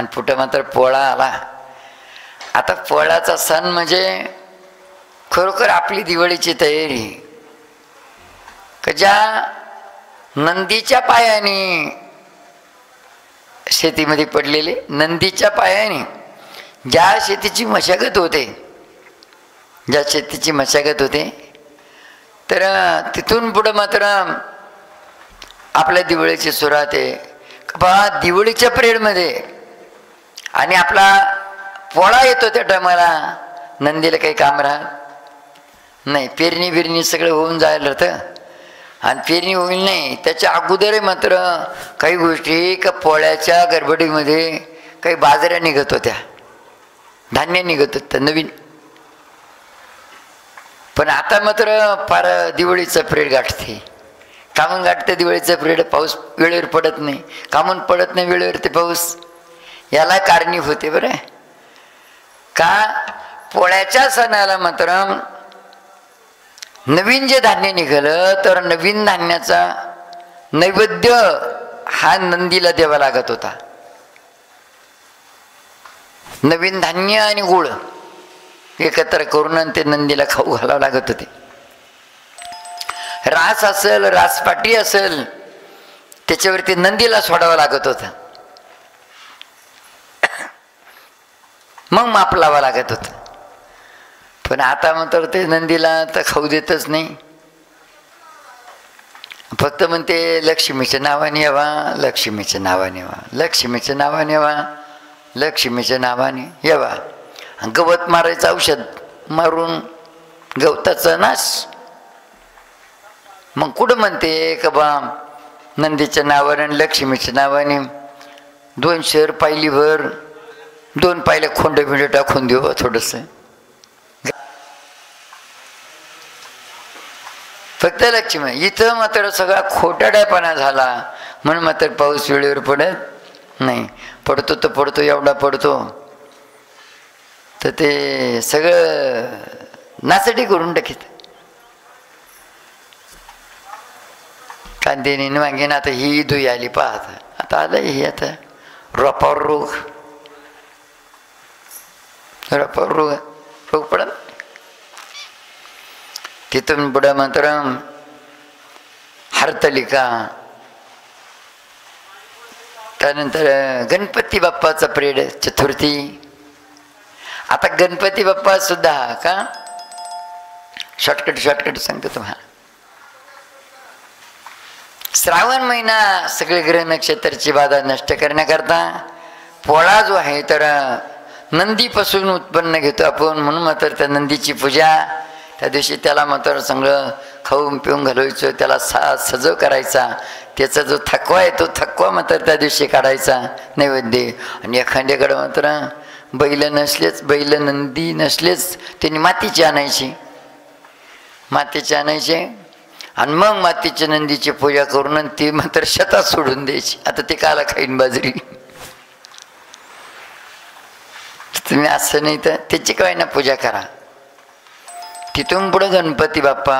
आणि पुढं मात्र पोळा आला. आता पोळ्याचा सण म्हणजे खरोखर आपली दिवाळीची तयारी, की ज्या नंदीच्या पायाने शेतीमध्ये पडलेले, नंदीच्या पायाने ज्या शेतीची मशागत होते, ज्या शेतीची मशागत होते, तर तिथून पुढं मात्र आपल्या दिवाळीची सुरुवात आहे. बा दिवाळीच्या पिरियडमध्ये आणि आपला पोळा येतो त्या टायमाला नंदीला काही काम राहत नाही. पेरणी बिरणी सगळं होऊन जायला होतं आणि पेरणी होईल नाही त्याच्या अगोदर मात्र काही गोष्टी का पोळ्याच्या गडबडीमध्ये काही बाजऱ्या निघत होत्या, धान्य निघत होतं नवीन. पण आता मात्र फार दिवाळीचं पिरियड गाठते. कामून गाठते दिवाळीचं पिरियड? पाऊस वेळेवर पडत नाही. कामून पडत नाही वेळेवर ते पाऊस? याला कारणीभूत होते बरं का? पोळ्याच्या सणाला मात्र नवीन जे धान्य निघालं तर नवीन धान्याचा नैवेद्य हा नंदीला द्यावा लागत होता. नवीन धान्य आणि गुळ एकत्र करून ते नंदीला खाऊ घालावं लागत होते. रास असेल, रासपाटी असेल, त्याच्यावरती नंदीला सोडावं लागत होतं. मग माप लावा लागत होतं. पण आता मात्र ते नंदीला तर खाऊ देतच नाही. फक्त म्हणते लक्ष्मीच्या नावाने यावा, लक्ष्मीच्या नावाने यावा, लक्ष्मीच्या नावाने यावा, लक्ष्मीच्या नावाने यावा. गवत मारायचं औषध मारून गवताचा नाश. मग कुठं म्हणते का बा नंदीच्या नावाने आणि लक्ष्मीच्या नावाने 2 शेर पायलीभर 2 पायले खोंड बिंड टाकून देऊ थोडस. फक्त लक्ष्मी. इथं मात्र सगळा खोटाड्यापणा झाला म्हणून मात्र पाऊस वेळेवर पडत नाही. पडतो तर पडतो, एवढा पडतो तर ते सगळं नाचडी करून टाकीत. कांदेने मागेन आता ही धुई आली पाहता. आता आलं ही आता रोपावर रोग, रोपावर रोग रोग पडत. तिथून पुढं मात्र हरतालिका, त्यानंतर गणपती बाप्पाचा पिरियड, चतुर्थी. आता गणपती बाप्पा सुद्धा का शॉर्टकट सांगतो तुम्हाला. श्रावण महिना सगळे ग्रह नक्षत्राची बाधा नष्ट करण्याकरता पोळा जो आहे तर नंदीपासून उत्पन्न घेतो आपण, म्हणून मात्र त्या नंदीची पूजा त्या दिवशी त्याला मात्र सगळं खाऊन पिऊन घालवायचं, त्याला सजव करायचा. त्याचा जो थकवा आहे तो थकवा मात्र त्या दिवशी काढायचा नैवेद्य. आणि एखाद्याकडे मात्र बैल नसलेच, बैल नंदी नसलेच, त्यांनी मातीची आणायची, मातीची आणायचे आणि मग मातीच्या नंदीची पूजा करून ती मात्र शेतात सोडून द्यायची. आता ते काला खाईन बाजरी. तुम्ही असं नाही तर त्याची काय ना पूजा करा. तिथून पुढं गणपती बाप्पा